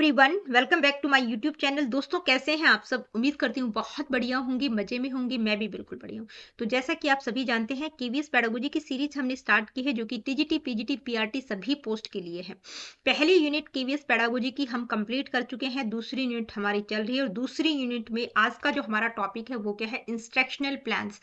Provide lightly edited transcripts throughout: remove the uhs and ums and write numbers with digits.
Everyone, welcome back to my YouTube channel. दोस्तों, कैसे हैं आप सब? उम्मीद करती हूँ बहुत बढ़िया होंगी, मजे में होंगी। मैं भी बिल्कुल बढ़िया हूँ। तो जैसा कि आप सभी जानते हैं, केवीएस पेडागोजी की सीरीज हमने स्टार्ट की है, जो कि टीजीटी, पीजीटी, पीआरटी सभी पोस्ट के लिए है। पहली यूनिट केवीएस पेडागोजी की हम कंप्लीट कर चुके हैं, दूसरी यूनिट हमारी चल रही है। और दूसरी यूनिट में आज का जो हमारा टॉपिक है वो क्या है? Instructional plans.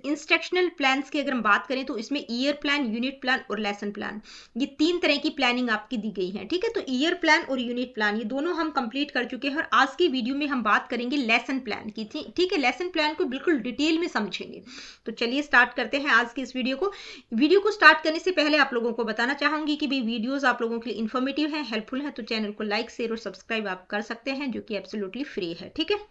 इंस्ट्रक्शनल प्लान्स की अगर हम बात करें तो इसमें ईयर प्लान, यूनिट प्लान और लेसन प्लान, ये तीन तरह की प्लानिंग आपकी दी गई है। ठीक है, तो ईयर प्लान और यूनिट प्लान ये दोनों हम कंप्लीट कर चुके हैं। और आज की वीडियो में हम बात करेंगे लेसन प्लान की। ठीक है, लेसन प्लान को बिल्कुल डिटेल में समझेंगे। तो चलिए स्टार्ट करते हैं आज की इस वीडियो को स्टार्ट करने से पहले आप लोगों को बताना चाहूंगी कि भाई वीडियोस आप लोगों के लिए इन्फॉर्मेटिव है, हेल्पफुल है, तो चैनल को लाइक, शेयर और सब्सक्राइब आप कर सकते हैं, जो कि एब्सोल्युटली फ्री है। ठीक है,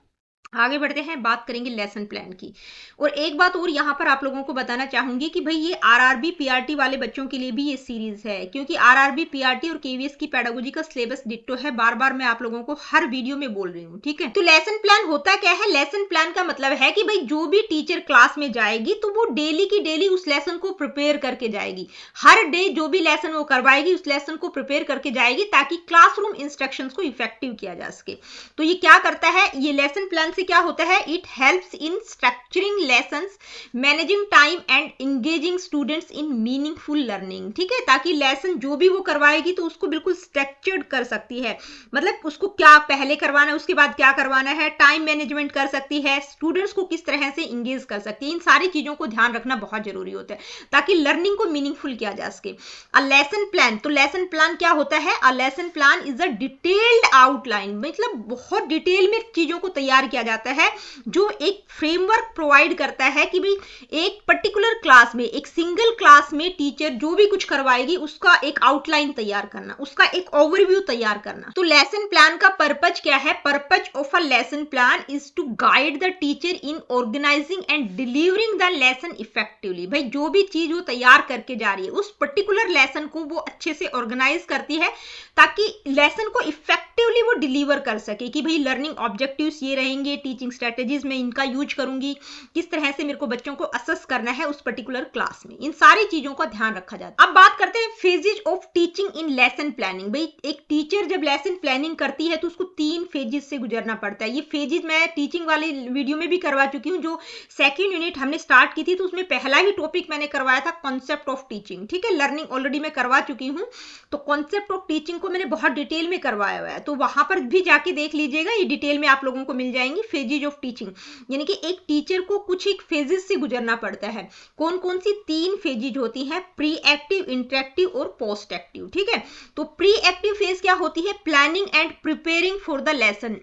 आगे बढ़ते हैं, बात करेंगे लेसन प्लान की। और एक बात और यहाँ पर आप लोगों को बताना चाहूंगी कि भाई ये आरआरबी पीआरटी वाले बच्चों के लिए भी ये सीरीज है, क्योंकि आरआरबी पीआरटी और केवीएस की पेडागोजी का सिलेबस डिट्टो है। बार बार मैं आप लोगों को हर वीडियो में बोल रही हूँ। ठीक है, तो लेसन प्लान होता क्या है? लेसन प्लान का मतलब है कि भाई जो भी टीचर क्लास में जाएगी तो वो डेली की डेली उस लेसन को प्रिपेयर करके जाएगी। हर डे जो भी लेसन वो करवाएगी उस लेसन को प्रिपेयर करके जाएगी, ताकि क्लासरूम इंस्ट्रक्शंस को इफेक्टिव किया जा सके। तो ये क्या करता है? ये लेसन प्लान से क्या होता है? It helps in structuring lessons, managing time and engaging students in meaningful learning. ठीक है, ताकि लेसन जो भी वो करवाएगी तो उसको बिल्कुल स्ट्रक्चर्ड कर सकती है। मतलब उसको क्या पहले करवाना है, उसके बाद क्या करवाना है, टाइम मैनेजमेंट कर सकती है, स्टूडेंट्स को किस तरह से इंगेज कर सकती है। इन सारी चीजों को ध्यान रखना बहुत जरूरी होता है, ताकि लर्निंग को मीनिंगफुल किया जा सके। अ लेसन प्लान, तो लेसन प्लान क्या होता है? अ lesson plan is a detailed outline, मतलब बहुत डिटेल में चीजों को तैयार किया जाता है, जो एक फ्रेमवर्क प्रोवाइड करता है कि भाई एक पर्टिकुलर क्लास में, एक सिंगल क्लास में टीचर जो भी कुछ करवाएगी उसका एक आउटलाइन तैयार करना, उसका एक ओवरव्यू तैयार करना। तो लेसन प्लान का पर्पज क्या है? Purpose of a lesson plan is to guide the teacher in organising and delivering the lesson effectively. भाई जो भी चीज वो तैयार करके जा रही है उस पर्टिकुलर लेसन को वो अच्छे से ऑर्गेनाइज करती है, ताकि लेसन को इफेक्टिवली वो डिलीवर कर सके कि भाई लर्निंग ऑब्जेक्टिव्स ये रहेंगे, टीचिंग स्ट्रेटेजीज में इनका यूज करूंगी, किस तरह से मेरे को बच्चों को असेस करना है उस पर्टिकुलर क्लास में, इन सारी चीजों का ध्यान रखा जाता है। अब बात करते हैं phases of teaching in lesson planning. भाई एक टीचर जब लेसन प्लानिंग करती है तो उसको 3 फेजेज से गुजरना पड़ता है। ये फेजेज मैं टीचिंग वाले वीडियो में भी करवा चुकी हूँ। जो सेकेंड यूनिट हमने स्टार्ट की थी तो उसमें पहला ही टॉपिक मैंने करवाया था कॉन्सेप्ट ऑफ टीचिंग। ठीक है, लर्निंग ऑलरेडी मैं करवा चुकी हूँ, तो कॉन्सेप्ट ऑफ टीचिंग को मैंने बहुत डिटेल में करवाया हुआ है, तो वहां पर भी जाके देख लीजिएगा, ये डिटेल में आप लोगों को मिल जाएंगी फेजेज ऑफ टीचिंग। यानी कि एक टीचर को कुछ एक फेजेस से गुजरना पड़ता है। कौन कौन सी 3 फेजेज होती हैं? प्री एक्टिव, इंटरेक्टिव और पोस्ट एक्टिव। ठीक है, तो प्री एक्टिव फेज क्या होती है? Planning and preparing for the lesson.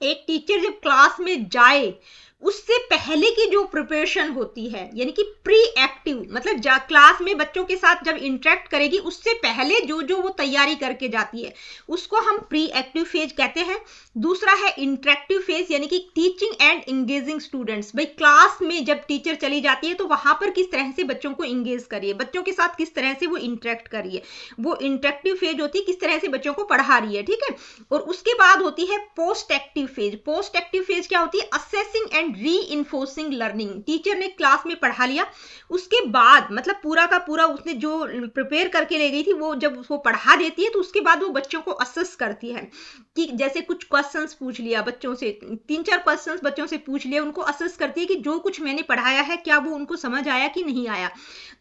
एक टीचर जब क्लास में जाए उससे पहले की जो प्रिपरेशन होती है, यानी कि प्री एक्टिव, मतलब क्लास में बच्चों के साथ जब इंटरेक्ट करेगी उससे पहले जो जो वो तैयारी करके जाती है उसको हम प्री एक्टिव फेज कहते हैं। दूसरा है इंटरेक्टिव फेज, यानी कि टीचिंग एंड इंगेजिंग स्टूडेंट्स। भाई क्लास में जब टीचर चली जाती है तो वहां पर किस तरह से बच्चों को इंगेज करिए, बच्चों के साथ किस तरह से वो इंटरेक्ट करिए, वो इंटरेक्टिव फेज होती है, किस तरह से बच्चों को पढ़ा रही है। ठीक है, और उसके बाद होती है post active phase. Post active phase क्या होती है? Assessing and reinforcing learning. Teacher ने क्लास में पढ़ा लिया, उसके बाद मतलब पूरा का पूरा उसने जो प्रिपेयर करके ले गई थी वो जब उसको पढ़ा देती है तो उसके बाद वो बच्चों को असेस करती है कि जैसे कुछ क्वेश्चंस पूछ लिया बच्चों से, 3-4 क्वेश्चंस बच्चों से पूछ लिया, उनको असेस करती है कि जो कुछ मैंने पढ़ाया है क्या वो उनको समझ आया कि नहीं आया।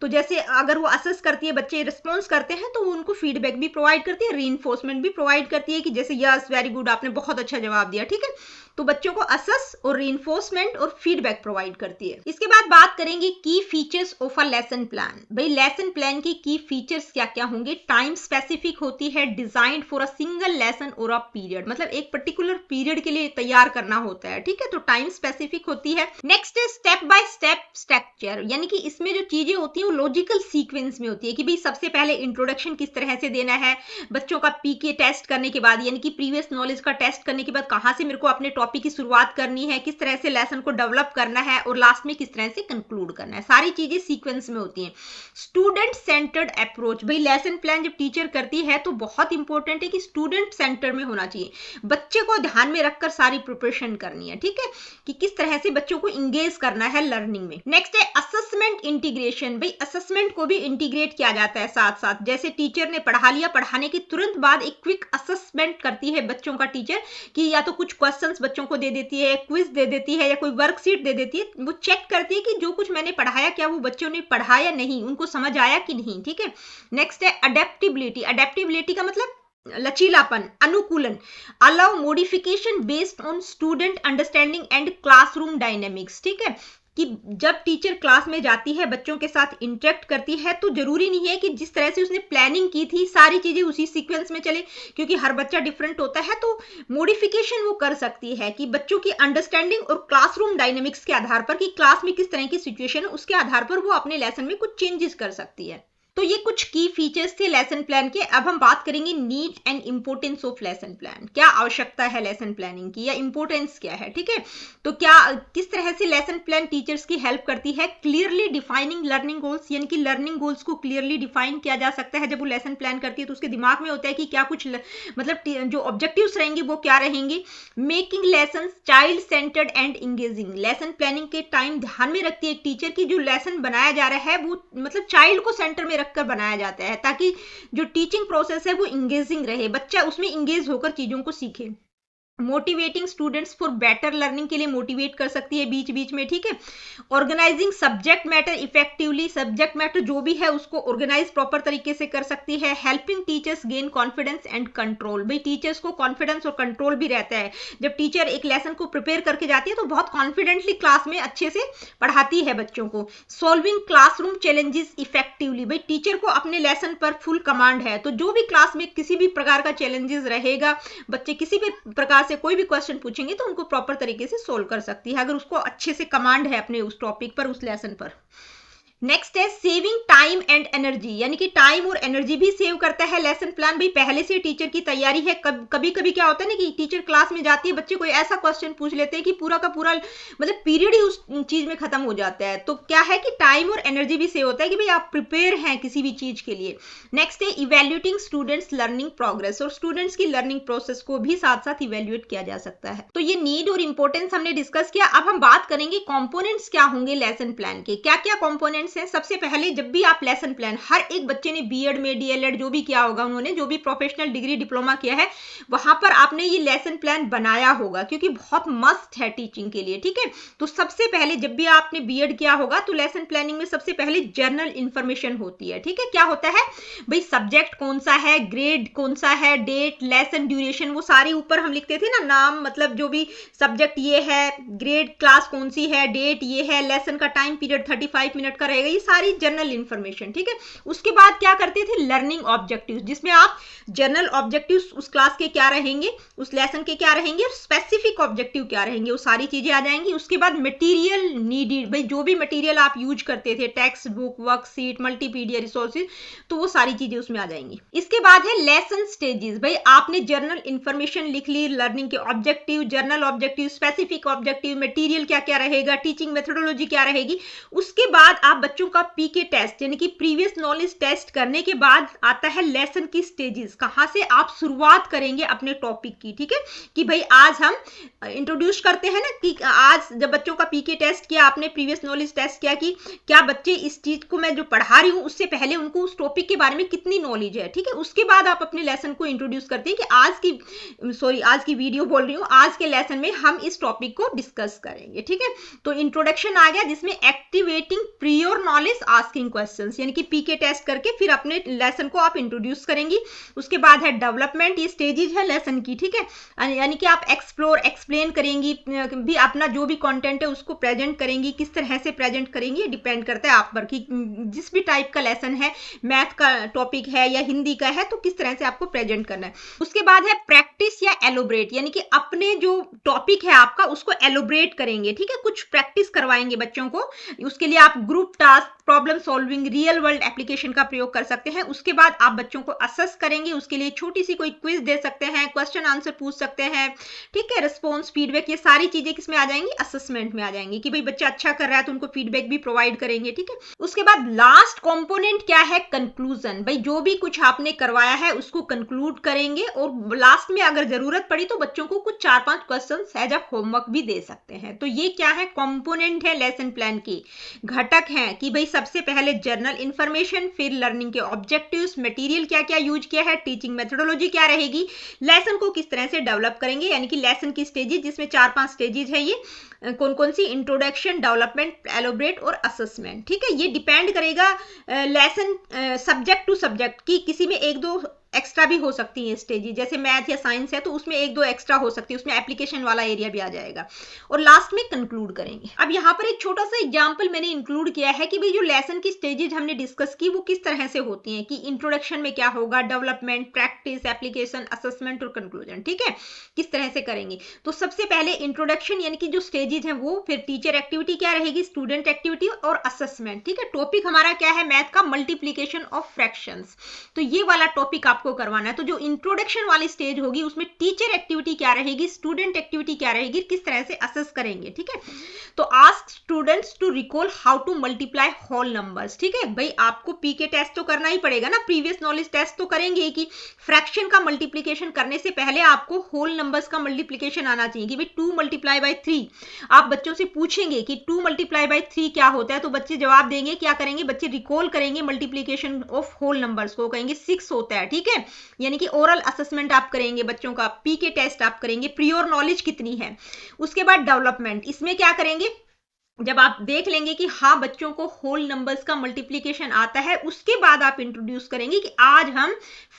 तो जैसे अगर वो असेस करती है, बच्चे रिस्पॉन्स करते हैं तो वो उनको फीडबैक भी प्रोवाइड करती है, रीइंफोर्समेंट भी प्रोवाइड करती है कि जैसे यस वेरी गुड, आपने बहुत अच्छा जवाब दिया। ठीक है, तो बच्चों को असेस और रीइंफोर्समेंट और फीडबैक प्रोवाइड करती है। इसके बाद बात करेंगे की features of a lesson plan. भाई लेसन प्लान की की फीचर्स क्या क्या होंगे? टाइम स्पेसिफिक होती है, designed for a single lesson और अ पीरियड, मतलब एक पर्टिकुलर पीरियड के लिए तैयार करना होता है। ठीक है, तो टाइम स्पेसिफिक होती है। नेक्स्ट है स्टेप बाय स्टेप स्ट्रक्चर, यानी कि इसमें जो चीजें होती हैं वो लॉजिकल सीक्वेंस में होती है कि भाई सबसे पहले इंट्रोडक्शन किस तरह से देना है, बच्चों का पीके टेस्ट करने के बाद, यानी कि प्रीवियस नॉलेज का टेस्ट करने के बाद कहां से मेरे को अपने टॉपिक की शुरुआत करनी है, किस तरह से लेसन को डेवलप करना है और लास्ट में किस तरह से कंक्लूड करना है, सारी चीजें सीक्वेंस में होती हैं। स्टूडेंट सेंटर्ड अप्रोच, भाई लेसन प्लान जब टीचर करती है तो बहुत इंपॉर्टेंट है कि स्टूडेंट सेंटर में होना चाहिए, बच्चे को ध्यान में रखकर सारी प्रिपरेशन करनी है। ठीक है, कि किस तरह से बच्चों को इंगेज करना है लर्निंग में। नेक्स्ट है असेसमेंट इंटीग्रेशन। भाई असेसमेंट को भी इंटीग्रेट किया जाता है साथ साथ। जैसे टीचर ने पढ़ा लिया, पढ़ाने के तुरंत बाद एक क्विक असेसमेंट करती है बच्चों का टीचर, कि या तो कुछ क्वेश्चंस बच्चों को दे देती है, क्विज दे देती है, या कोई वर्कशीट दे देती है। वो चेक करती है कि जो कुछ मैंने पढ़ाया क्या वो बच्चों ने पढ़ा या नहीं, उनको समझ आया कि नहीं। ठीक है, नेक्स्ट है अडेप्टिबिलिटी। अडेप्टिबिलिटी का मतलब लचीलापन, अनुकूलन, allow modification based on student understanding and classroom dynamics. ठीक है, कि जब टीचर क्लास में जाती है, बच्चों के साथ इंटरेक्ट करती है, तो जरूरी नहीं है कि जिस तरह से उसने प्लानिंग की थी सारी चीजें उसी सीक्वेंस में चले, क्योंकि हर बच्चा डिफरेंट होता है। तो मॉडिफिकेशन वो कर सकती है कि बच्चों की अंडरस्टैंडिंग और क्लासरूम डायनेमिक्स के आधार पर, कि क्लास में किस तरह की सिचुएशन है, उसके आधार पर वो अपने लेसन में कुछ चेंजेस कर सकती है। तो ये कुछ की फीचर्स थे लेसन प्लान के। अब हम बात करेंगे need and importance of lesson plan. क्या आवश्यकता है लेसन प्लानिंग की, या इंपोर्टेंस क्या है। ठीक है, तो क्या किस तरह से लेसन प्लान टीचर्स की हेल्प करती है। क्लियरली डिफाइनिंग लर्निंग गोल्स, यानी कि लर्निंग गोल्स को क्लियरली डिफाइन किया जा सकता है। जब वो लेसन प्लान करती है तो उसके दिमाग में होता है कि क्या कुछ मतलब जो ऑब्जेक्टिव्स रहेंगे वो क्या रहेंगे। Making lesson child centred and engaging. Lesson planning के टाइम ध्यान में रखती है एक टीचर की जो लेसन बनाया जा रहा है वो मतलब चाइल्ड को सेंटर में रखकर बनाया जाता है, ताकि जो टीचिंग प्रोसेस है वो इंगेजिंग रहे, बच्चा उसमें इंगेज होकर चीजों को सीखे। Motivating students for better learning के लिए मोटिवेट कर सकती है बीच बीच में। ठीक है, organising subject matter effectively. Subject matter जो भी है उसको ऑर्गेनाइज प्रॉपर तरीके से कर सकती है। Helping teachers gain confidence and control. भाई टीचर्स को कॉन्फिडेंस और कंट्रोल भी रहता है। जब टीचर एक लेसन को प्रिपेयर करके जाती है तो बहुत कॉन्फिडेंटली क्लास में अच्छे से पढ़ाती है बच्चों को। Solving classroom challenges effectively. भाई टीचर को अपने लेसन पर फुल कमांड है, तो जो भी क्लास में किसी भी प्रकार का चैलेंजेस रहेगा, बच्चे किसी भी प्रकार से कोई भी क्वेश्चन पूछेंगे तो उनको प्रॉपर तरीके से सोल्व कर सकती है, अगर उसको अच्छे से कमांड है अपने उस टॉपिक पर, उस लेसन पर। नेक्स्ट है सेविंग टाइम एंड एनर्जी, यानी कि टाइम और एनर्जी भी सेव करता है लेसन प्लान। भाई पहले से टीचर की तैयारी है। कभी कभी क्या होता है ना कि टीचर क्लास में जाती है, बच्चे कोई ऐसा क्वेश्चन पूछ लेते हैं कि पूरा का पूरा मतलब पीरियड ही उस चीज में खत्म हो जाता है। तो क्या है कि टाइम और एनर्जी भी सेव होता है कि भाई आप प्रिपेयर हैं किसी भी चीज के लिए। नेक्स्ट है इवेल्युएटिंग स्टूडेंट्स लर्निंग प्रोग्रेस, और स्टूडेंट्स की लर्निंग प्रोसेस को भी साथ साथ इवेल्युएट किया जा सकता है। तो ये नीड और इंपॉर्टेंस हमने डिस्कस किया। अब हम बात करेंगे कंपोनेंट्स क्या होंगे लेसन प्लान के। क्या क्या कंपोनेंट्स हैं। सबसे पहले जब भी आप लेसन प्लान, हर एक बच्चे ने बीएड में डीएलएड जो भी किया होगा, उन्होंने जो भी प्रोफेशनल डिग्री डिप्लोमा किया है, वहां पर आपने ये लेसन प्लान बनाया होगा, क्योंकि बहुत मस्ट है टीचिंग के लिए। ठीक है, तो सबसे पहले जब भी आपने बीएड किया होगा तो लेसन प्लानिंग में सबसे पहले जर्नल इंफॉर्मेशन होती है। ठीक है, क्या होता है भाई, सब्जेक्ट कौन सा है, ग्रेड कौन सा है, डेट, लेसन ड्यूरेशन, वो सारी ऊपर हम लिखते थे ना, नाम मतलब जो भी सब्जेक्ट ये है, ग्रेड क्लास कौन सी है, डेट ये है, लेसन का टाइम पीरियड 35 मिनट का रहेगा, ये सारी जनरल इंफॉर्मेशन। ठीक है, उसके बाद क्या करते थे, लर्निंग ऑब्जेक्टिव्स, जिसमें आप जनरल ऑब्जेक्टिव्स उस क्लास के क्या रहेंगे, उस लेसन के क्या रहेंगे, और स्पेसिफिक ऑब्जेक्टिव क्या रहेंगे, वो सारी चीजें आ जाएंगी। उसके बाद मटेरियल नीडेड, भाई जो भी मटेरियल आप यूज करते थे, टेक्स्ट बुक, वर्कशीट, मल्टीपीडिया रिसोर्सेज, तो वो सारी चीजें उसमें आ जाएंगी। इसके बाद है लेसन स्टेजेस। भाई आपने जर्नल इंफॉर्मेशन लिख ली, लर्निंग के objective, journal objective, specific objective, material क्या क्या रहेगा, टीचिंग मेथोडोलॉजी क्या रहेगी। उसके बाद आप बच्चों का पीके टेस्ट यानी कि प्रीवियस नॉलेज टेस्ट करने के बाद आता है लेसन की स्टेजेस, कहां से आप शुरुआत करेंगे अपने टॉपिक की। ठीक है, कि भाई आज हम इंट्रोड्यूस करते हैं ना कि आज जब बच्चों का पीके टेस्ट किया, आपने प्रीवियस नॉलेज टेस्ट किया कि क्या बच्चे इस चीज को मैं जो पढ़ा रही हूं उससे पहले उनको उस टॉपिक के बारे में कितनी नॉलेज है। ठीक है, उसके बाद आप अपने लेसन को इंट्रोड्यूस करते हैं कि आज की वीडियो बोल रही हूं, आज के लेसन में हम इस टॉपिक को डिस्कस करेंगे। ठीक है, तो इंट्रोडक्शन आ गया, जिसमें activating prior knowledge asking questions, यानी कि पीके टेस्ट करके फिर अपने लेसन को आप इंट्रोड्यूस करेंगी। उसके बाद है डेवलपमेंट, ये स्टेजेस है लेसन की। ठीक है, यानी कि आप एक्सप्लोर एक्सप्लेन करेंगी, भी अपना जो भी कंटेंट है उसको प्रेजेंट करेंगी। किस तरह से प्रेजेंट करेंगी ये डिपेंड करता है आप पर, कि जिस भी टाइप का लेसन है, मैथ का टॉपिक है या हिंदी का है, तो किस तरह से आपको प्रेजेंट करना है। उसके बाद है प्रैक्टिस या एलोब्रेट, यानी कि अपने जो टॉपिक है आपका उसको एलोब्रेट करेंगे। ठीक है, कुछ प्रैक्टिस करवाएंगे बच्चों को। उसके लिए आप group task, problem solving, real world application का प्रयोग कर सकते हैं। उसके बाद आप बच्चों को असेस करेंगे, उसके लिए छोटी सी कोई क्विज दे सकते हैं, क्वेश्चन आंसर पूछ सकते हैं। ठीक है, रिस्पॉन्स, फीडबैक, ये सारी चीजें किसमें आ जाएंगी, असेसमेंट में आ जाएंगी, कि भाई बच्चा अच्छा कर रहा है तो उनको फीडबैक भी प्रोवाइड करेंगे। ठीक है, उसके बाद लास्ट कंपोनेंट क्या है, कंक्लूजन। भाई जो भी कुछ आपने करवाया है उसको कंक्लूड करेंगे, और लास्ट में अगर जरूरत पड़ी तो बच्चों को कुछ 4-5 क्वेश्चन एज अ होमवर्क भी दे सकते हैं। तो ये क्या है, कंपोनेंट है लेसन प्लान की, घटक है कि भाई सबसे पहले जर्नल इंफॉर्मेशन, फिर लर्निंग के ऑब्जेक्टिव्स, मटेरियल क्या क्या यूज किया है, टीचिंग मेथोडोलॉजी क्या रहेगी, लेसन को किस तरह से डेवलप करेंगे, यानी कि लेसन की स्टेजेस, जिसमें 4-5 स्टेजेस है ये कौन कौन सी, इंट्रोडक्शन, डेवलपमेंट, एलोबरेट और असेसमेंट। ठीक है, ये डिपेंड करेगा लेसन सब्जेक्ट टू सब्जेक्ट की, किसी में एक दो एक्स्ट्रा भी हो सकती है स्टेजेस, जैसे मैथ या साइंस है तो उसमें एक दो एक्स्ट्रा हो सकती है, उसमें एप्लीकेशन वाला एरिया भी आ जाएगा, और लास्ट में कंक्लूड करेंगे। अब यहाँ पर एक छोटा सा एग्जांपल मैंने इंक्लूड किया है कि भाई जो लेसन की स्टेजेस हमने डिस्कस की वो किस तरह से होती हैं, कि इंट्रोडक्शन में क्या होगा, डेवलपमेंट, प्रैक्टिस, एप्लीकेशन, असेसमेंट और कंक्लूजन। ठीक है, किस तरह से करेंगे। तो सबसे पहले इंट्रोडक्शन यानी कि जो स्टेजेस हैं वो, फिर टीचर एक्टिविटी क्या रहेगी, स्टूडेंट एक्टिविटी और असेसमेंट। ठीक है, टॉपिक हमारा क्या है, मैथ का मल्टीप्लीकेशन ऑफ फ्रैक्शंस, तो ये वाला टॉपिक आपको करवाना है। तो जो इंट्रोडक्शन वाली स्टेज होगी उसमें टीचर एक्टिविटी क्या रहेगी, स्टूडेंट एक्टिविटी क्या रहेगी, किस तरह से असेस करेंगे। ठीक है, तो ask students to recall how to multiply whole numbers. ठीक है, भाई आपको पीके टेस्ट तो करना ही पड़ेगा ना, प्रीवियस नॉलेज टेस्ट तो करेंगे कि फ्रैक्शन का मल्टीप्लीकेशन करने से पहले आपको होल नंबर्स का मल्टीप्लीकेशन आना चाहिए, कि भाई 2 मल्टीप्लाई बाई 3 आप बच्चों से पूछेंगे कि 2 मल्टीप्लाई बाई 3 क्या होता है, तो बच्चे जवाब देंगे, क्या करेंगे बच्चे, रिकॉल करेंगे मल्टीप्लीकेशन ऑफ होल नंबर्स को, कहेंगे 6 होता है। ठीक है, यानी कि ओरल असेसमेंट आप करेंगे बच्चों का, पीके टेस्ट आप करेंगे, प्रियोर नॉलेज कितनी है। उसके बाद डेवलपमेंट, इसमें क्या करेंगे, जब आप देख लेंगे कि हाँ बच्चों को होल नंबर्स का मल्टीप्लिकेशन आता है, उसके बाद आप इंट्रोड्यूस करेंगे कि आज हम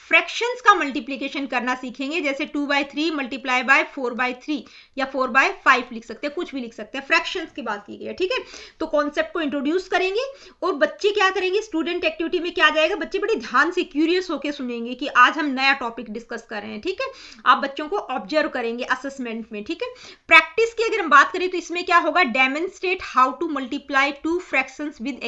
फ्रैक्शंस का मल्टीप्लिकेशन करना सीखेंगे, जैसे 2/3 मल्टीप्लाई बाय 4/3 या 4/5 लिख सकते हैं, कुछ भी लिख सकते हैं, फ्रैक्शंस की बात की गई है। ठीक है, तो कॉन्सेप्ट को इंट्रोड्यूस करेंगे और बच्चे क्या करेंगे, स्टूडेंट एक्टिविटी में क्या जाएगा, बच्चे बड़े ध्यान से क्यूरियस होकर सुनेंगे कि आज हम नया टॉपिक डिस्कस कर रहे हैं। ठीक है, आप बच्चों को ऑब्जर्व करेंगे असेसमेंट में। ठीक है, प्रैक्टिस की अगर हम बात करें तो इसमें क्या होगा, demonstrate how to multiply 2 fractions with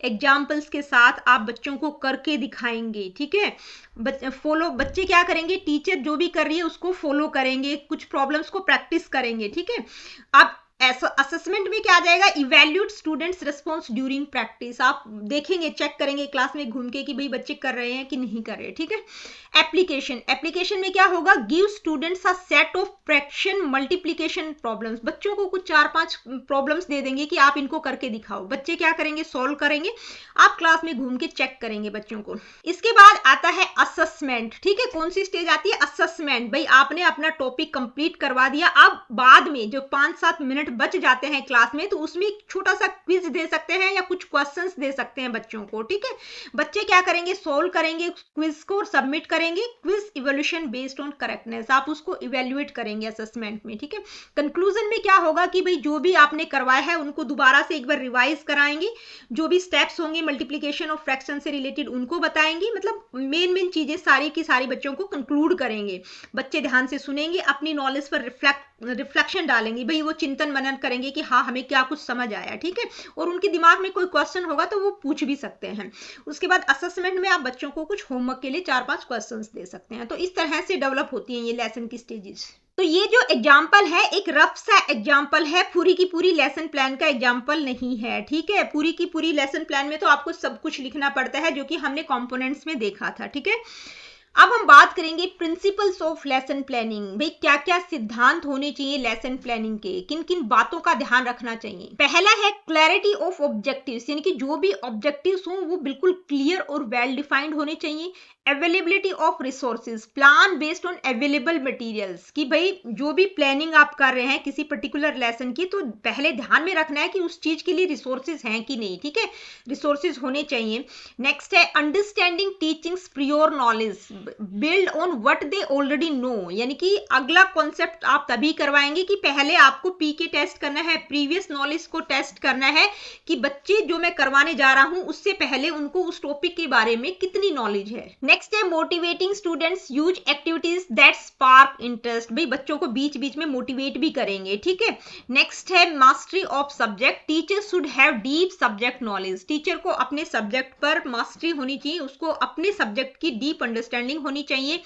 examples के साथ आप बच्चों को करके दिखाएंगे। ठीक है, बच्चे क्या करेंगे, टीचर जो भी कर रही है उसको फॉलो करेंगे, कुछ प्रॉब्लम्स को प्रैक्टिस करेंगे। ठीक है, अब असेसमेंट में क्या आ जाएगा, evaluate students response during practice, आप देखेंगे, चेक करेंगे क्लास में घूम के कि भाई बच्चे कर रहे हैं कि नहीं कर रहे। ठीक है, एप्लीकेशन में क्या होगा, give students a set of fraction multiplication problems, बच्चों को कुछ 4-5 प्रॉब्लम्स दे देंगे कि आप इनको करके दिखाओ, बच्चे क्या करेंगे, सॉल्व करेंगे, आप क्लास में घूम के चेक करेंगे बच्चों को। इसके बाद आता है असेसमेंट। ठीक है, कौन सी स्टेज आती है, असेसमेंट, भाई आपने अपना टॉपिक कंप्लीट करवा दिया, अब बाद में जो 5-7 मिनट बच जाते हैं क्लास में, तो उसमें एक छोटा सा क्विज दे सकते हैं या कुछ क्वेश्चंस दे सकते हैं बच्चों को। ठीक है, बच्चे क्या करेंगे, सोल्व करेंगे क्विज को और सबमिट करेंगे, quiz evolution based on correctness, आप उसको इवेल्युएट करेंगे असेसमेंट में। ठीक है, कंक्लूजन में क्या होगा कि भाई जो भी आपने करवाया है उनको दोबारा से एक बार रिवाइज कराएंगे, जो भी स्टेप्स होंगे मल्टीप्लिकेशन ऑफ फ्रैक्शन से रिलेटेड उनको बताएंगे, मतलब मेन चीजें सारी की सारी बच्चों को कंक्लूड करेंगे, बच्चे ध्यान से सुनेंगे, अपनी नॉलेज पर रिफ्लेक्शन डालेंगे, भाई वो चिंतन मनन करेंगे कि हाँ हमें क्या कुछ समझ आया। ठीक है, और उनके दिमाग में कोई क्वेश्चन होगा तो वो पूछ भी सकते हैं। उसके बाद असेसमेंट में आप बच्चों को कुछ होमवर्क के लिए 4-5 क्वेश्चंस दे सकते हैं। तो इस तरह से डेवलप होती हैं ये लेसन की स्टेजेस। तो ये जो एग्जाम्पल है एक रफ सा एग्जाम्पल है, पूरी की पूरी लेसन प्लान का एग्जाम्पल नहीं है। ठीक है, पूरी की पूरी लेसन प्लान में तो आपको सब कुछ लिखना पड़ता है, जो कि हमने कंपोनेंट्स में देखा था। ठीक है, अब हम बात करेंगे प्रिंसिपल्स ऑफ लेसन प्लानिंग, भाई क्या क्या सिद्धांत होने चाहिए लेसन प्लानिंग के, किन किन बातों का ध्यान रखना चाहिए। पहला है क्लैरिटी ऑफ ऑब्जेक्टिव्स, यानी कि जो भी ऑब्जेक्टिव्स हों वो बिल्कुल क्लियर और वेल डिफाइंड होने चाहिए। Availability of resources, plan based on available materials, कि भाई जो भी प्लानिंग आप कर रहे हैं किसी पर्टिकुलर लेसन की, तो पहले ध्यान में रखना है कि उस चीज के लिए रिसोर्सेज हैं कि नहीं। ठीक है, रिसोर्सेज होने चाहिए। नेक्स्ट है understanding teachings prior knowledge, build on what they already know, यानी कि अगला कॉन्सेप्ट आप तभी करवाएंगे कि पहले आपको पीके टेस्ट करना है, प्रीवियस नॉलेज को टेस्ट करना है कि बच्चे जो मैं करवाने जा रहा हूं उससे पहले उनको उस टॉपिक के बारे में कितनी नॉलेज है। नेक्स्ट है motivating students, use activities that spark interest, भाई बच्चों को बीच बीच में मोटिवेट भी करेंगे। ठीक है, नेक्स्ट है mastery of subject, teacher should have deep subject knowledge, teacher को अपने सब्जेक्ट पर मास्टरी होनी चाहिए, उसको अपने सब्जेक्ट की डीप अंडरस्टैंडिंग अंडरस्टैंडिंग होनी चाहिए।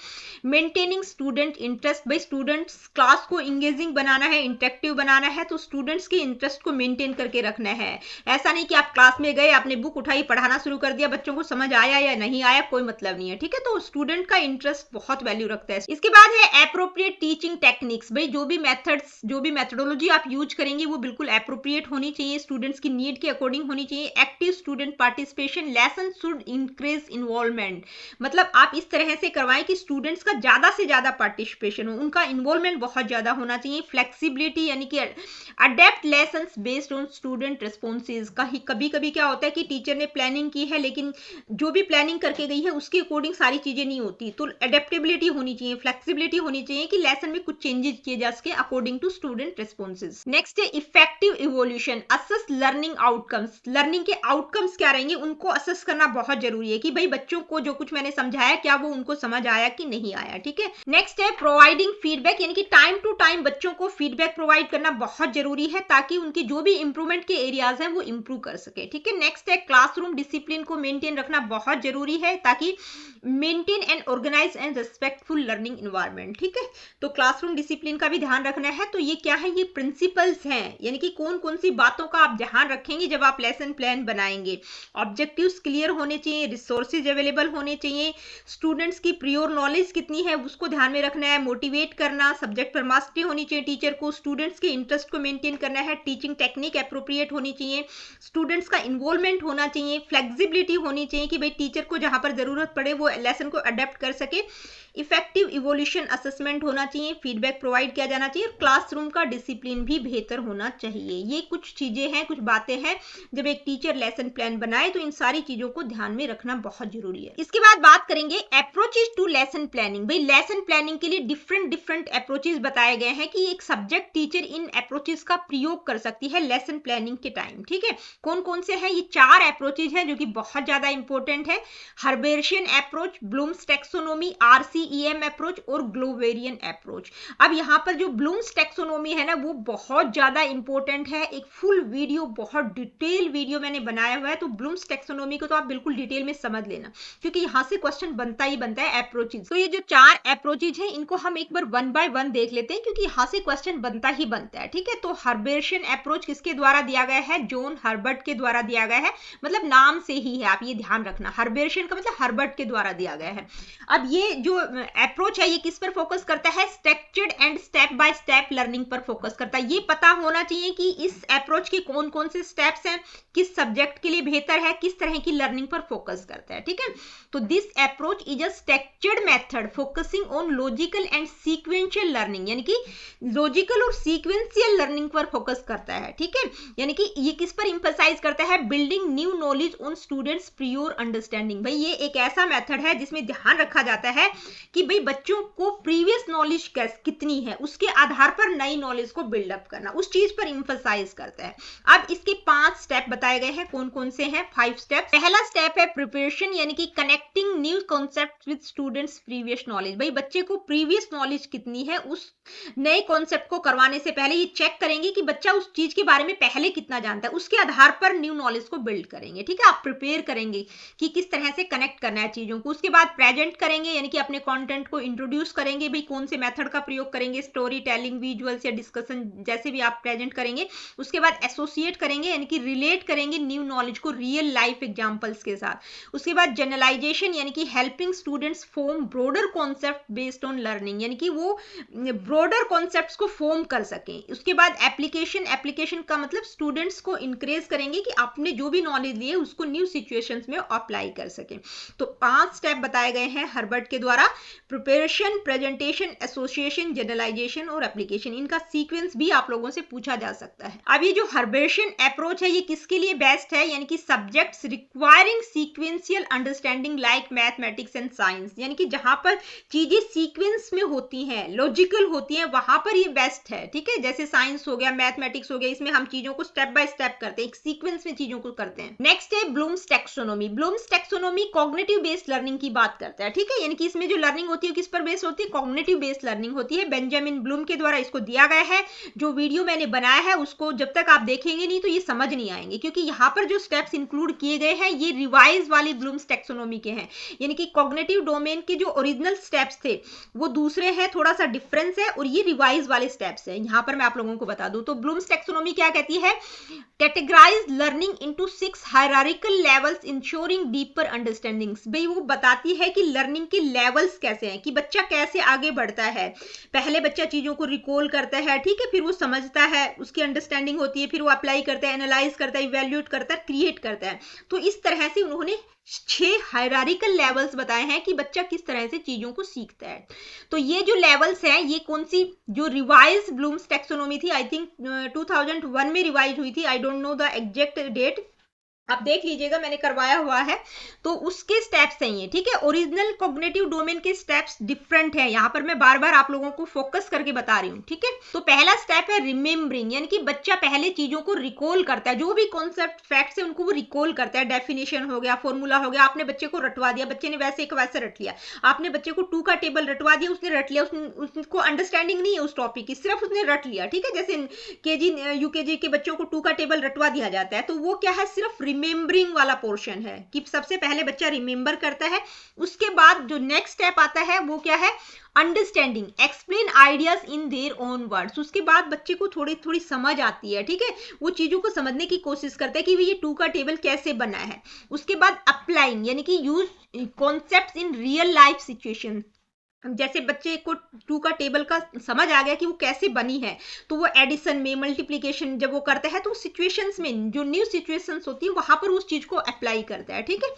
मेंटेनिंग स्टूडेंट इंटरेस्ट, भाई स्टूडेंट्स क्लास को इंगेजिंग बनाना है, इंटरेक्टिव बनाना है, तो स्टूडेंट्स के इंटरेस्ट को मेंटेन करके रखना है। ऐसा नहीं कि आप क्लास में गए, आपने बुक उठाई, पढ़ाना शुरू कर दिया, बच्चों को समझ आया या नहीं आया कोई मतलब नहीं है, ठीक है। तो स्टूडेंट का इंटरेस्ट बहुत वैल्यू रखता है। इसके बाद है एप्रोप्रिएट टीचिंग टेक्निक्स, भाई जो भी मेथड्स, जो भी मेथोडोलॉजी आप यूज करेंगे वो बिल्कुल एप्रोप्रिएट होनी चाहिए, स्टूडेंट्स की नीड के अकॉर्डिंग होनी चाहिए। Active student participation, lesson should increase involvement, मतलब आप इस तरह से करवाएं कि स्टूडेंट्स का ज्यादा से ज्यादा पार्टिसिपेशन हो, उनका इन्वॉल्वमेंट बहुत ज्यादा होना चाहिए। फ्लेक्सिबिलिटी यानी कि adapt lessons based on student responses, कभी कभी क्या होता है कि टीचर ने प्लानिंग की है लेकिन जो भी प्लानिंग करके गई है उसके अकॉर्डिंग सारी चीजें नहीं होती, तो अडेप्टेबिलिटी होनी चाहिए, फ्लेक्सिबिलिटी होनी चाहिए कि लेसन में कुछ चेंजेस किए जा सके according to student responses. Next है effective evolution, assess learning outcomes, learning के आउटकम्स क्या रहेंगे उनको असेस करना बहुत जरूरी है कि भाई बच्चों को जो कुछ मैंने समझाया क्या वो उनको समझ आया कि नहीं आया, ठीक है। नेक्स्ट है प्रोवाइडिंग फीडबैक, यानी कि टाइम टू टाइम बच्चों को फीडबैक प्रोवाइड करना बहुत जरूरी है ताकि उनके जो भी इंप्रूवमेंट के एरियाज हैं वो इंप्रूव कर सके, ठीक है। नेक्स्ट है क्लासरूम डिसिप्लिन को मेंटेन रखना बहुत जरूरी है ताकि maintain and organise and respectful learning environment, ठीक है। तो क्लासरूम डिसिप्लिन का भी ध्यान रखना है। तो ये क्या है, ये प्रिंसिपल्स हैं, यानी कि कौन कौन सी बातों का आप ध्यान रखेंगे जब आप लेसन प्लान बनाएंगे। ऑब्जेक्टिव्स क्लियर होने चाहिए, रिसोर्सेज अवेलेबल होने चाहिए, स्टूडेंट्स की प्रियोर नॉलेज कितनी है उसको ध्यान में रखना है, मोटिवेट करना, सब्जेक्ट पर मास्टरी होनी चाहिए टीचर को, स्टूडेंट्स के इंटरेस्ट को मेंटेन करना है, टीचिंग टेक्निक एप्रोप्रिएट होनी चाहिए, स्टूडेंट्स का इन्वॉल्वमेंट होना चाहिए, फ्लेक्सिबिलिटी होनी चाहिए कि भाई टीचर को जहां पर जरूरत पड़े वो लेसन को अडेप्ट कर सके, इफेक्टिव इवोल्यूशन असेसमेंट होना चाहिए, फीडबैक प्रोवाइड किया जाना चाहिए, क्लासरूम का डिसिप्लिन भी बेहतर होना चाहिए। ये कुछ चीजें हैं, कुछ बातें हैं, जब एक टीचर लेसन प्लान बनाए तो इन सारी चीजों को ध्यान में रखना बहुत जरूरी है। इसके बाद बात करेंगे अप्रोचेज टू लेसन प्लानिंग, भाई लेसन प्लानिंग के लिए डिफरेंट अप्रोचेज बताए गए हैं कि एक सब्जेक्ट टीचर इन अप्रोचेज का प्रयोग कर सकती है लेसन प्लानिंग के टाइम, ठीक है। कौन कौन से हैं, ये 4 अप्रोचेज हैं जो कि बहुत ज्यादा इंपॉर्टेंट है। Herbartian approach, Bloom's taxonomy, RCEM approach और ग्लोवेरियन अप्रोच। अब यहाँ पर जो ब्लूम्स टैक्सोनॉमी है ना वो बहुत ज्यादा इंपॉर्टेंट है, एक फुल वीडियो, बहुत डिटेल वीडियो मैंने बनाया हुआ है, तो ब्लूम्स टैक्सोनॉमी को तो आप बिल्कुल डिटेल में समझ लेना क्योंकि यहाँ से क्वेश्चन बनता ही बनता है अप्रोचेज। तो ये जो 4 अप्रोचेज हैं इनको हम एक बार 1 बाय 1 देख लेते हैं क्योंकि यहाँ से क्वेश्चन बनता ही बनता है, ठीक है। तो हर्बेशियन अप्रोच किसके द्वारा दिया गया है, जॉन हर्बर्ट के द्वारा दिया गया है, मतलब नाम से ही है, आप ये ध्यान रखना, हर्बेशियन का मतलब हर्बर्ट के द्वारा दिया गया है। अब ये जो अप्रोच है ये किस पर फोकस करता है, structured and step by step learning पर फोकस करता है। ये पता होना चाहिए कि इस अप्रोच के कौन कौन से स्टेप्स हैं, किस सब्जेक्ट के लिए बेहतर है, किस तरह की लर्निंग पर फोकस करता है, ठीक है। तो this approach is a structured method focusing on logical and sequential learning, यानी कि लॉजिकल और सीक्वेंशियल लर्निंग पर फोकस करता है, ठीक है। यानी कि ये किस पर इंपसाइज करता है, building new knowledge on students prior understanding. भाई ये एक ऐसा मेथड है जिसमें ध्यान रखा जाता है कि भाई बच्चों को प्रीवियस नॉलेज कितनी है उसके आधार पर नई नॉलेज को बिल्डअप करना, उस चीज पर इंफसाइज करता है। अब इसके 5 स्टेप बताए गए हैं, कौन कौन से हैं, 5 स्टेप। पहला स्टेप है प्रिपरेशन, यानी कि connecting new concept with students previous knowledge. भाई बच्चे को प्रीवियस नॉलेज कितनी है उस नए कॉन्सेप्ट को करवाने से पहले ये चेक करेंगे कि बच्चा उस चीज के बारे में पहले कितना जानता है, उसके आधार पर न्यू नॉलेज को बिल्ड करेंगे, ठीक है। आप प्रिपेयर करेंगे कि किस तरह से कनेक्ट करना है चीजों को। उसके बाद प्रेजेंट करेंगे, यानी कि अपने कंटेंट को इंट्रोड्यूस करेंगे, भाई कौन से मेथड का प्रयोग करेंगे, स्टोरी टेलिंग, विजुअल्स या डिस्कशन, जैसे भी आप प्रेजेंट करेंगे। उसके बाद एसोसिएट करेंगे, यानी कि रिलेट करेंगे न्यू नॉलेज को रियल लाइफ एग्जांपल्स के साथ। उसके बाद जनरलाइजेशन, यानी कि helping students form broader concept based on learning, यानी कि वो ब्रॉडर कॉन्सेप्ट्स को फॉर्म कर सकें। उसके बाद एप्लीकेशन, एप्लीकेशन का मतलब स्टूडेंट्स को इंकरेज करेंगे कि आपने जो भी नॉलेज ली है उसको न्यू सिचुएशंस में अप्लाई कर सकें। तो 5 स्टेप बताए गए हैं हर्बर्ट के द्वारा, प्रिपरेशन, प्रेजेंटेशन, एसोसिएशन, जनरलाइजेशन और एप्लीकेशन। इनका सीक्वेंस भी आप लोगों से पूछा जा सकता है। अब ये जो हर्बेशियन अप्रोच है ये किसके लिए बेस्ट है, यानी कि subjects requiring sequential understanding like mathematics and science, यानी कि जहां पर चीजें सीक्वेंस में होती हैं, लॉजिकल होती हैं, वहां पर ये बेस्ट है, ठीक है। जैसे साइंस हो गया, मैथमेटिक्स हो गया, इसमें हम चीजों को स्टेप बाय स्टेप करते हैं, एक सीक्वेंस में चीजों को करते हैं। नेक्स्ट है Bloom's taxonomy. Bloom's taxonomy cognitive based learning की बात करता है, ठीक है। यानी कि इसमें जो लर्निंग होती है किस पर बेस्ड होती है, कॉग्निटिव बेस्ड लर्निंग होती है। बेंजामिन ब्लूम के द्वारा इसको दिया गया है। जो वीडियो मैंने बनाया है उसको जब तक आप देखेंगे नहीं तो ये समझ नहीं आएंगे, क्योंकि यहाँ पर जो स्टेप्स इंक्लूड किए गए हैं ये रिवाइज वाली ब्लूम्स टैक्सोनॉमी के हैं। यानी कि कॉग्निटिव कॉग्निटिव डोमेन के जो ओरिजिनल स्टेप्स थे वो दूसरे हैं, थोड़ा सा डिफरेंस है, और ये रिवाइज वाले स्टेप्स हैं। यहाँ पर मैं आप लोगों को बता दूं तो ब्लूम्स टैक्सोनॉमी क्या कहती है, categorise learning into 6 hierarchical levels ensuring deeper understandings. भाई वो बताती है कि लर्निंग के लेवल्स कैसे हैं, कि बच्चा कैसे आगे बढ़ता है। पहले बच्चा चीजों को रिकॉल करता है, ठीक है, फिर वो समझता है, उसकी अंडरस्टैंडिंग होती है, फिर वो अप्लाई करता है, एनालाइज करता है, इवैल्यूएट करता है, क्रिएट करता है। तो इस तरह से उन्होंने 6 हायरार्किकल लेवल्स बताए हैं कि बच्चा किस तरह से चीजों को सीखता है। तो ये जो लेवल्स हैं, ये कौन सी जो रिवाइज ब्लूम्स टैक्सोनॉमी थी, आई थिंक 2001 में रिवाइज हुई थी, I don't know the exact date, आप देख लीजिएगा, मैंने करवाया हुआ है। तो उसके स्टेप्स हैं ये, ठीक है। ओरिजिनल कॉग्निटिव डोमेन के स्टेप्स डिफरेंट है, यहाँ पर मैं बार बार आप लोगों को फोकस करके बता रही हूँ, ठीक है। तो पहला स्टेप है रिमेम्बरिंग, यानी कि बच्चा पहले चीजों को रिकॉल करता है, जो भी कॉन्सेप्ट फैक्ट्स है उनको वो रिकॉल करता है। डेफिनेशन हो गया, फॉर्मूला हो गया, आपने बच्चे को रटवा दिया, बच्चे ने वैसे एक वैसे रट लिया। आपने बच्चे को 2 का टेबल रटवा दिया, उसने रट लिया, उसको अंडरस्टैंडिंग नहीं है उस टॉपिक की, सिर्फ उसने रट लिया, ठीक है। जैसे केजी यूकेजी के बच्चों को 2 का टेबल रटवा दिया जाता है, तो वो क्या है, सिर्फ रिमेम्बरिंग वाला पोर्शन है, कि सबसे पहले बच्चा रिमेंबर करता है। उसके बाद जो नेक्स्ट स्टेप आता है वो क्या है, understanding, explain ideas in their own words. उसके बाद बच्चे को थोड़ी थोड़ी समझ आती है, ठीक है, वो चीजों को समझने की कोशिश करता है कि ये 2 का टेबल कैसे बना है। उसके बाद अप्लाइंग, यानी कि use concepts in real life situation. जैसे बच्चे को 2 का टेबल का समझ आ गया कि वो कैसे बनी है, तो वो एडिशन में, मल्टीप्लिकेशन जब वो करता है, तो सिचुएशंस में, जो न्यू सिचुएशंस होती है वहां पर उस चीज को अप्लाई करता है, ठीक है।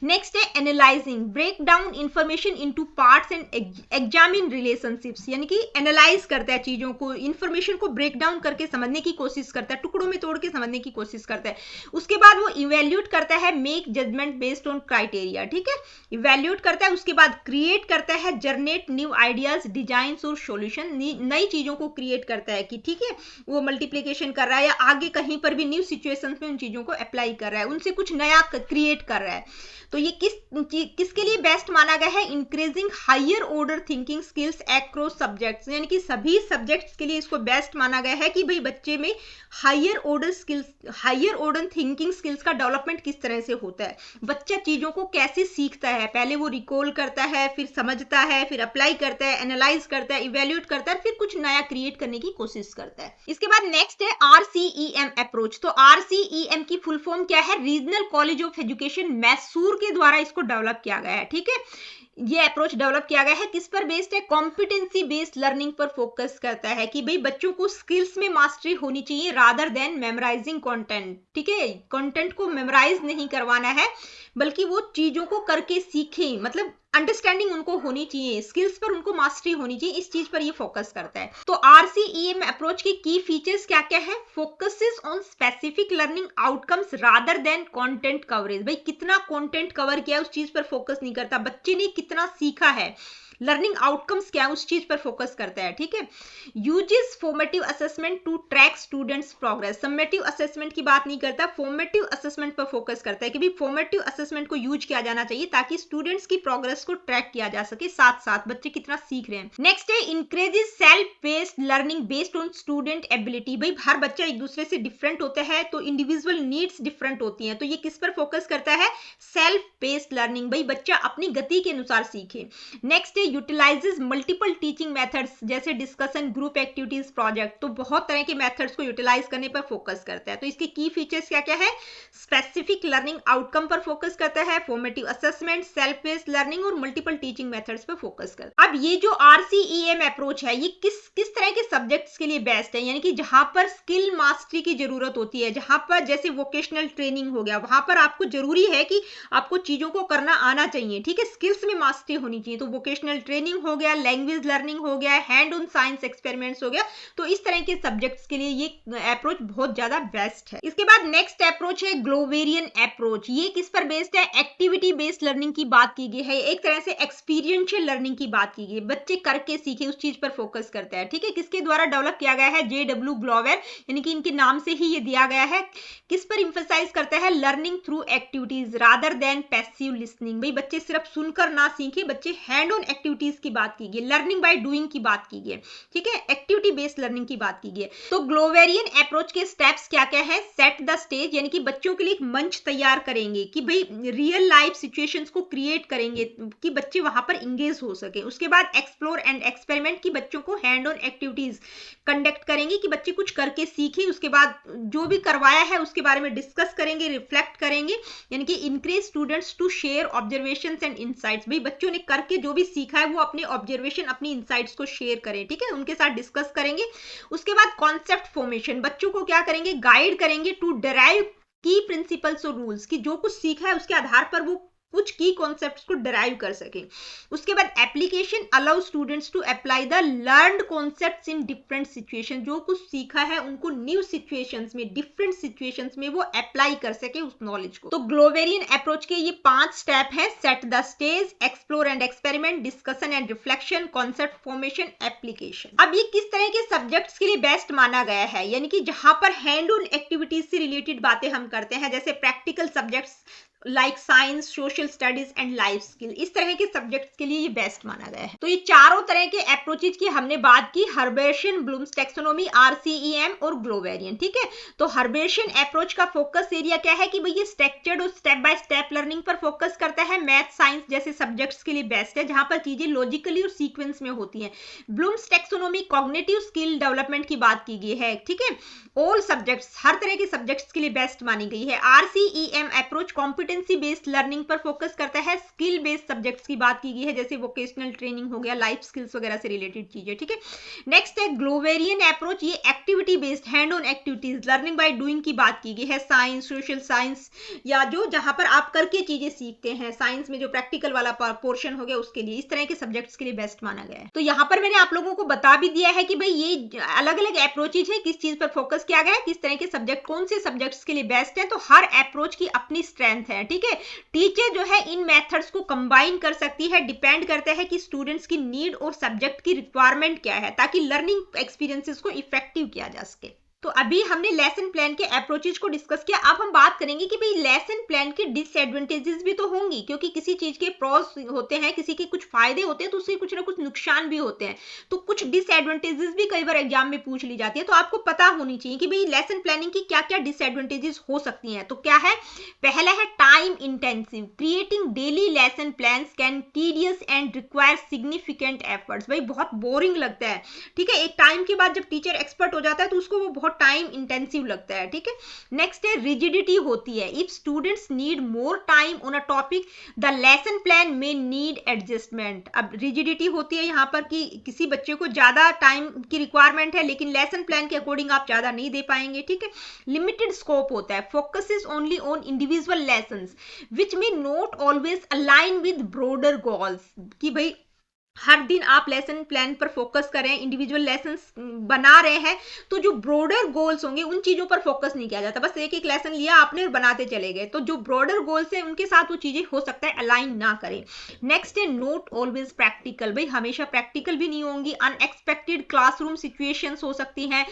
नेक्स्ट है analysing, break down information into parts and examine relationships, यानी कि एनालाइज करता है चीजों को, इंफॉर्मेशन को ब्रेक डाउन करके समझने की कोशिश करता है, टुकड़ों में तोड़ के समझने की कोशिश करता है। उसके बाद वो इवेल्यूएट करता है, make judgement based on criteria, ठीक है, इवेल्यूएट करता है। उसके बाद क्रिएट करता है, जर्नेट न्यू आइडियाज, डिजाइन और सॉल्यूशन, नई चीजों को क्रिएट करता है, कि ठीक है वो मल्टीप्लिकेशन कर रहा है या आगे कहीं पर भी न्यू सिचुएशंस में उन चीजों को अप्लाई कर रहा है, उनसे कुछ नया क्रिएट कर रहा है। तो ये किसके लिए बेस्ट माना गया है, increasing higher order thinking skills across subjects, यानी कि सभी सब्जेक्ट्स के लिए इसको बेस्ट माना गया है कि भाई बच्चे में higher order skills, higher order thinking skills का डेवलपमेंट किस तरह से होता है, बच्चा चीजों को कैसे सीखता है, पहले वो रिकॉल करता है, फिर समझता है, फिर अप्लाई करता है, एनालाइज करता है, इवेल्यूएट करता है, फिर कुछ नया क्रिएट करने की कोशिश करता है। इसके बाद नेक्स्ट है RCEM अप्रोच। तो RCEM की फुल फॉर्म क्या है, regional college of education Mysore के द्वारा इसको डेवलप किया गया है, ठीक है। ये अप्रोच डेवलप किया गया है, किस पर बेस्ड है, कॉम्पिटेंसी बेस्ड लर्निंग पर फोकस करता है, कि भाई बच्चों को स्किल्स में मास्टरी होनी चाहिए रादर देन मेमोराइजिंग कंटेंट, ठीक है। कंटेंट को मेमोराइज नहीं करवाना है, बल्कि वो चीजों को करके सीखें, मतलब अंडरस्टैंडिंग उनको होनी चाहिए, स्किल्स पर उनको मास्टरी होनी चाहिए, इस चीज पर ये फोकस करता है। तो RCEM अप्रोच के की फीचर्स क्या क्या है, focuses on specific learning outcomes rather than content coverage, भाई कितना कंटेंट कवर किया उस चीज पर फोकस नहीं करता, बच्चे ने कितना सीखा है, लर्निंग आउटकम्स क्या है उस चीज पर फोकस करता है, ठीक है। Uses formative assessment to track students progress, summative assessment की बात नहीं करता, फॉर्मेटिव असेसमेंट पर फोकस करता है कि भाई फॉर्मेटिव असेसमेंट को यूज किया जाना चाहिए ताकि स्टूडेंट्स की प्रोग्रेस को ट्रैक किया जा सके, साथ साथ बच्चे कितना सीख रहे हैं। नेक्स्ट है increases self based learning based on student ability, भाई हर बच्चा एक दूसरे से डिफरेंट होता है, तो इंडिविजुअल नीड्स डिफरेंट होती हैं, तो ये किस पर फोकस करता है, सेल्फ बेस्ड लर्निंग, भाई बच्चा अपनी गति के अनुसार सीखे। नेक्स्ट है यूटिलाइजेस मल्टीपल टीचिंग मेथड्स, जैसे डिस्कशन, ग्रुप एक्टिविटीज, प्रोजेक्ट, तो बहुत तरह के मेथड्स को यूटिलाइज करने पर फोकस करता है। तो इसके की फीचर्स क्या क्या है, स्पेसिफिक लर्निंग आउटकम पर फोकस करता है, formative assessment, self based learning और मल्टीपल टीचिंग मेथड्स पर फोकस करता है। अब ये जो RCEM अप्रोच है, ये किस तरह के सब्जेक्ट्स के लिए बेस्ट है, यानी कि जहां पर स्किल मास्टरी की जरूरत होती है, जहां पर जैसे वोकेशनल ट्रेनिंग हो गया, वहां पर आपको जरूरी है कि आपको चीजों को करना आना चाहिए, ठीक है, स्किल्स में मास्टरी होनी चाहिए, तो वोकेशनल ट्रेनिंग हो गया, लैंग्वेज लर्निंग हो गया, हैंड ऑन साइंस एक्सपेरिमेंट्स हो गया, तो इस तरह के सब्जेक्ट्स के लिए ये अप्रोच बहुत ज्यादा बेस्ट है। इसके बाद नेक्स्ट अप्रोच है ग्लोवेरियन अप्रोच, ये किस पर बेस्ड है, एक्टिविटी बेस्ड लर्निंग की बात की गई है, एक तरह से एक्सपीरियंशियल लर्निंग की बात की गई है, बच्चे करके सीखे उस चीज पर फोकस करता है, ठीक है। किसके द्वारा डेवलप किया गया है, JW ग्लोवेर, यानी कि इनके नाम से ही ये दिया गया है। किस पर इंफेसाइज करता है, learning through activities rather than passive listening, भाई बच्चे सिर्फ सुनकर ना सीखे, बच्चे हैंड ऑन एक्टिविटीज की बात की गई, लर्निंग बाय डूइंग की बात की गई, ठीक है, एक्टिविटी बेस्ड लर्निंग की बात की गई। तो ग्लोवेरियन अप्रोच के स्टेप्स क्या क्या है? सेट द स्टेज, यानी कि बच्चों के लिए एक मंच तैयार करेंगे कि भाई रियल लाइफ सिचुएशंस को क्रिएट करेंगे कि बच्चे वहां पर इंगेज हो सके। उसके बाद एक्सप्लोर एंड एक्सपेरिमेंट, की बच्चों को हैंड ऑन एक्टिविटीज कंडक्ट करेंगे कि बच्चे कुछ करके सीखें। उसके बाद जो भी करवाया है उसके बारे में डिस्कस करेंगे, रिफ्लेक्ट करेंगे, यानी कि encourage students to share observations and insights. भाई बच्चों ने करके जो भी सीखा है वो अपने ऑब्जर्वेशन, अपनी इनसाइट्स को शेयर करें, ठीक है, उनके साथ डिस्कस करेंगे। उसके बाद कॉन्सेप्ट फॉर्मेशन, बच्चों को क्या करेंगे? गाइड करेंगे टू डिराइव की प्रिंसिपल्स और रूल्स, की जो कुछ सीखा है उसके आधार पर वो कुछ की कॉन्सेप्ट्स को डिराइव कर सके। उसके बाद application, allow students to apply the learned concepts in different situation, जो कुछ सीखा है उनको न्यू सिचुएशंस में, डिफरेंट सिचुएशंस में वो अप्लाई कर सके उस नॉलेज को। तो ग्लोवेरियन अप्रोच के ये 5 स्टेप है: set the stage, explore and experiment, discussion and reflection, concept formation, application. अब ये किस तरह के सब्जेक्ट्स के लिए बेस्ट माना गया है? यानी कि जहां पर हैंड ऑन एक्टिविटीज से रिलेटेड बातें हम करते हैं, जैसे practical subjects like science, social studies and life skill, इस तरह के सब्जेक्ट्स के लिए ये बेस्ट माना गया है। तो ये चारों तरह के अप्रोचेज की हमने बात की, हर्बेशियन, ब्लूम्स टैक्सोनॉमी, RCEM और ग्लोवेरियन, ठीक है। तो हर्बेशियन अप्रोच का फोकस एरिया क्या है? कि भाई ये स्ट्रक्चर्ड और स्टेप बाय स्टेप लर्निंग पर फोकस करता है। मैथ, साइंस जैसे सब्जेक्ट्स के लिए बेस्ट है जहां पर चीजें लॉजिकली और सीक्वेंस में होती हैं। Bloom's taxonomy cognitive skill development की बात की गई है, ठीक है। ऑल सब्जेक्ट्स, हर तरह के सब्जेक्ट्स के लिए बेस्ट मानी गई है। RCEM approach competency based learning पर फोकस करता है, स्किल बेस्ड सब्जेक्ट्स की बात की गई है, जैसे वोकेशनल ट्रेनिंग हो गया, लाइफ स्किल्स वगैरह से रिलेटेड चीजें, ठीक है। नेक्स्ट है ग्लोवेरियन अप्रोच, ये activity based, hand on activities, learning by doing की बात की गई है। साइंस, सोशल साइंस या जो जहां पर आप करके चीजें सीखते हैं, साइंस में जो प्रैक्टिकल वाला पोर्शन हो गया उसके लिए, इस तरह के सब्जेक्ट्स के लिए बेस्ट माना गया है। तो यहाँ पर मैंने आप लोगों को बता भी दिया है कि भाई ये अलग अलग अप्रोचेज है, किस चीज पर फोकस किया गया है, किस तरह के सब्जेक्ट, कौन से सब्जेक्ट्स के लिए बेस्ट है। तो हर अप्रोच की अपनी स्ट्रेंथ है, ठीक है। टीचर जो है इन मेथड्स को कंबाइन कर सकती है, डिपेंड करता है कि स्टूडेंट्स की नीड और सब्जेक्ट की रिक्वायरमेंट क्या है, ताकि लर्निंग एक्सपीरियंसेस को इफेक्टिव किया जा सके। तो अभी हमने लेसन प्लान के अप्रोचेज को डिस्कस किया। अब हम बात करेंगे कि भाई लेसन प्लान के डिसएडवांटेजेस भी तो होंगी, क्योंकि किसी चीज के प्रॉस होते हैं, किसी के कुछ फायदे होते हैं, तो उससे कुछ ना कुछ नुकसान भी होते हैं। तो कुछ डिसएडवांटेजेस भी कई बार एग्जाम में पूछ ली जाती है, तो आपको पता होनी चाहिए कि भाई लेसन प्लानिंग की क्या क्या डिसएडवांटेजेस हो सकती हैं। तो क्या है? पहला है time intensive, creating daily lesson plans can tedious and require significant efforts. भाई बहुत बोरिंग लगता है, ठीक है। एक टाइम के बाद जब टीचर एक्सपर्ट हो जाता है तो उसको वो बहुत टाइम इंटेंसिव लगता है, ठीक है। नेक्स्ट है रिजिडिटी होती है, if students need more time on a topic the lesson plan में नीड एडजस्टमेंट। अब रिजिडिटी होती है यहाँ पर कि किसी बच्चे को ज्यादा टाइम की रिक्वायरमेंट है लेकिन लेसन प्लान के अकॉर्डिंग आप ज्यादा नहीं दे पाएंगे, ठीक है। लिमिटेड स्कोप होता है, focuses only on individual lessons which may not always align with broader goals, कि भाई हर दिन आप लेसन प्लान पर फोकस करें, इंडिविजुअल लेसन्स बना रहे हैं, तो जो ब्रॉडर गोल्स होंगे उन चीजों पर फोकस नहीं किया जाता। बस एक एक लेसन लिया आपने और बनाते चले गए, तो जो ब्रॉडर गोल्स है उनके साथ वो चीजें हो सकता है अलाइन ना करें। नेक्स्ट है नॉट ऑलवेज प्रैक्टिकल, भाई हमेशा प्रैक्टिकल भी नहीं होंगी। अनएक्सपेक्टेड क्लासरूम सिचुएशंस हो सकती हैं,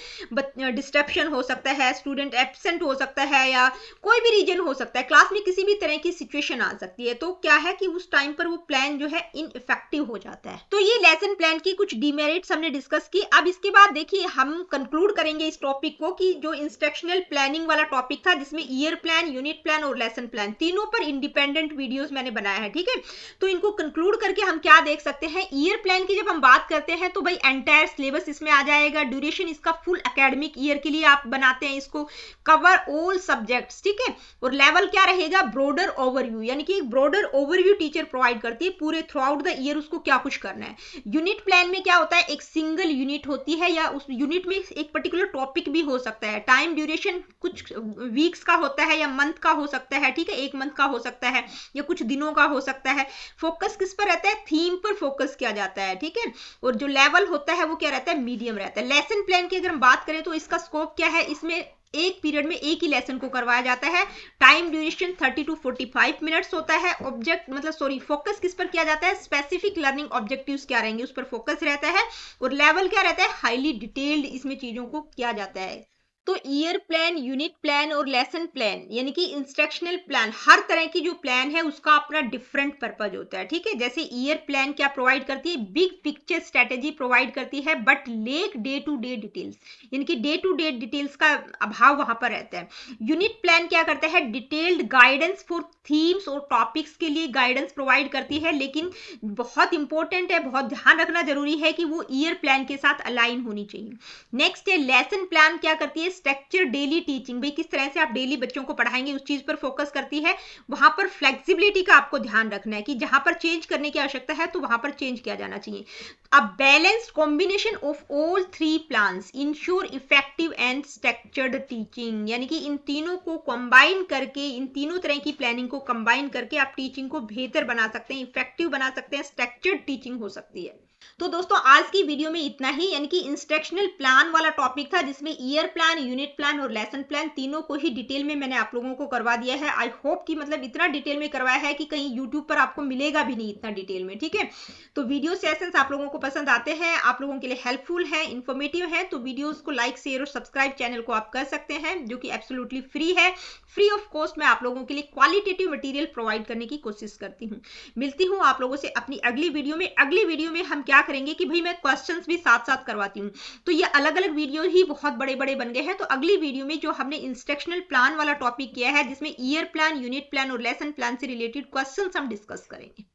डिस्ट्रप्शन हो सकता है, स्टूडेंट एब्सेंट हो सकता है, या कोई भी रीजन हो सकता है, क्लास में किसी भी तरह की सिचुएशन आ सकती है। तो क्या है कि उस टाइम पर वो प्लान जो है इनइफेक्टिव हो जाता है। तो ये लेसन प्लान की कुछ डीमेरिट्स हमने डिस्कस की। अब इसके बाद देखिए हम कंक्लूड करेंगे इस टॉपिक को कि जो इंस्ट्रक्शनल प्लानिंग वाला टॉपिक था, जिसमें ईयर प्लान, यूनिट प्लान और लेसन प्लान, तीनों पर इंडिपेंडेंट वीडियोस मैंने बनाया है, ठीक है। तो इनको कंक्लूड करके हम क्या देख सकते हैं, ईयर प्लान की जब हम बात करते हैं तो भाई एंटायर सिलेबस इसमें आ जाएगा, ड्यूरेशन इसका फुल एकेडमिक ईयर के लिए आप बनाते हैं इसको, कवर ऑल सब्जेक्ट्स, ठीक है। और लेवल क्या रहेगा, ब्रॉडर ओवरव्यू, यानी कि एक ब्रॉडर ओवरव्यू टीचर प्रोवाइड करती है पूरे थ्रू आउट द ईयर उसको क्या कुछ करना है। यूनिट प्लान में क्या होता है, एक सिंगल यूनिट होती है या उस यूनिट में एक पर्टिकुलर टॉपिक भी हो सकता है। टाइम ड्यूरेशन कुछ वीक्स का होता है या मंथ का हो सकता है, ठीक है, एक मंथ का हो सकता है या कुछ दिनों का हो सकता है। फोकस किस पर रहता है, थीम पर फोकस किया जाता है, ठीक है। और जो लेवल होता है वो क्या रहता है, मीडियम रहता है। लेसन प्लान की अगर हम बात करें तो इसका स्कोप क्या है, इसमें एक पीरियड में एक ही लेसन को करवाया जाता है। टाइम ड्यूरेशन 30 to 45 मिनट्स होता है। ऑब्जेक्ट फोकस किस पर किया जाता है, स्पेसिफिक लर्निंग ऑब्जेक्टिव्स क्या रहेंगे उस पर फोकस रहता है। और लेवल क्या रहता है, हाईली डिटेल्ड इसमें चीजों को किया जाता है। तो ईयर प्लान, यूनिट प्लान और लेसन प्लान यानी कि इंस्ट्रक्शनल प्लान, हर तरह की जो प्लान है उसका अपना डिफरेंट पर्पज होता है, ठीक है। जैसे ईयर प्लान क्या प्रोवाइड करती है, बिग पिक्चर स्ट्रेटेजी प्रोवाइड करती है but lack day to day details, यानी कि डे टू डे डिटेल्स का अभाव वहां पर रहता है। यूनिट प्लान क्या करता है, डिटेल्ड गाइडेंस फॉर थीम्स और टॉपिक्स के लिए गाइडेंस प्रोवाइड करती है, लेकिन बहुत इंपॉर्टेंट है, बहुत ध्यान रखना जरूरी है कि वो ईयर प्लान के साथ अलाइन होनी चाहिए। नेक्स्ट है लेसन प्लान, क्या करती है, स्ट्रक्चर डेली टीचिंग, भाई किस तरह से आप डेली बच्चों को पढ़ाएंगे उस चीज पर फोकस करती है। वहां पर फ्लेक्सिबिलिटी का आपको ध्यान रखना है कि जहां पर चेंज करने की आवश्यकता है तो वहां पर चेंज किया जाना चाहिए। A balanced combination of all three plans ensure effective and structured teaching, यानी कि इन तीनों को कंबाइन करके, इन तीनों तरह की प्लानिंग को कंबाइन करके आप टीचिंग को बेहतर बना सकते हैं, इफेक्टिव बना सकते हैं, स्ट्रक्चर्ड टीचिंग हो सकती है। तो दोस्तों आज की वीडियो में इतना ही, यानी कि इंस्ट्रक्शनल प्लान वाला टॉपिक था जिसमें ईयर प्लान, यूनिट प्लान और लेसन प्लान तीनों को ही डिटेल में मैंने आप लोगों को करवा दिया है। आई होप कि मतलब इतना डिटेल में करवाया है कि कहीं यूट्यूब पर आपको मिलेगा भी नहीं इतना डिटेल में, ठीक है। तो वीडियो सेशंस आप लोगों को पसंद आते हैं, आप लोगों के लिए हेल्पफुल है, इन्फॉर्मेटिव है, तो वीडियोस को लाइक, शेयर और सब्सक्राइब चैनल को आप कर सकते हैं, जो कि एब्सोल्युटली फ्री है। फ्री ऑफ कॉस्ट मैं आप लोगों के लिए क्वालिटेटिव मटेरियल प्रोवाइड करने की कोशिश करती हूँ। मिलती हूँ आप लोगों से अपनी अगली वीडियो में। अगली वीडियो में हम क्या करेंगे कि भाई मैं क्वेश्चंस भी साथ साथ करवाती हूँ, तो ये अलग अलग वीडियो ही बहुत बड़े बड़े बन गए हैं। तो अगली वीडियो में जो हमने इंस्ट्रक्शनल प्लान वाला टॉपिक किया है जिसमें ईयर प्लान, यूनिट प्लान और लेसन प्लान से रिलेटेड क्वेश्चंस हम डिस्कस करेंगे।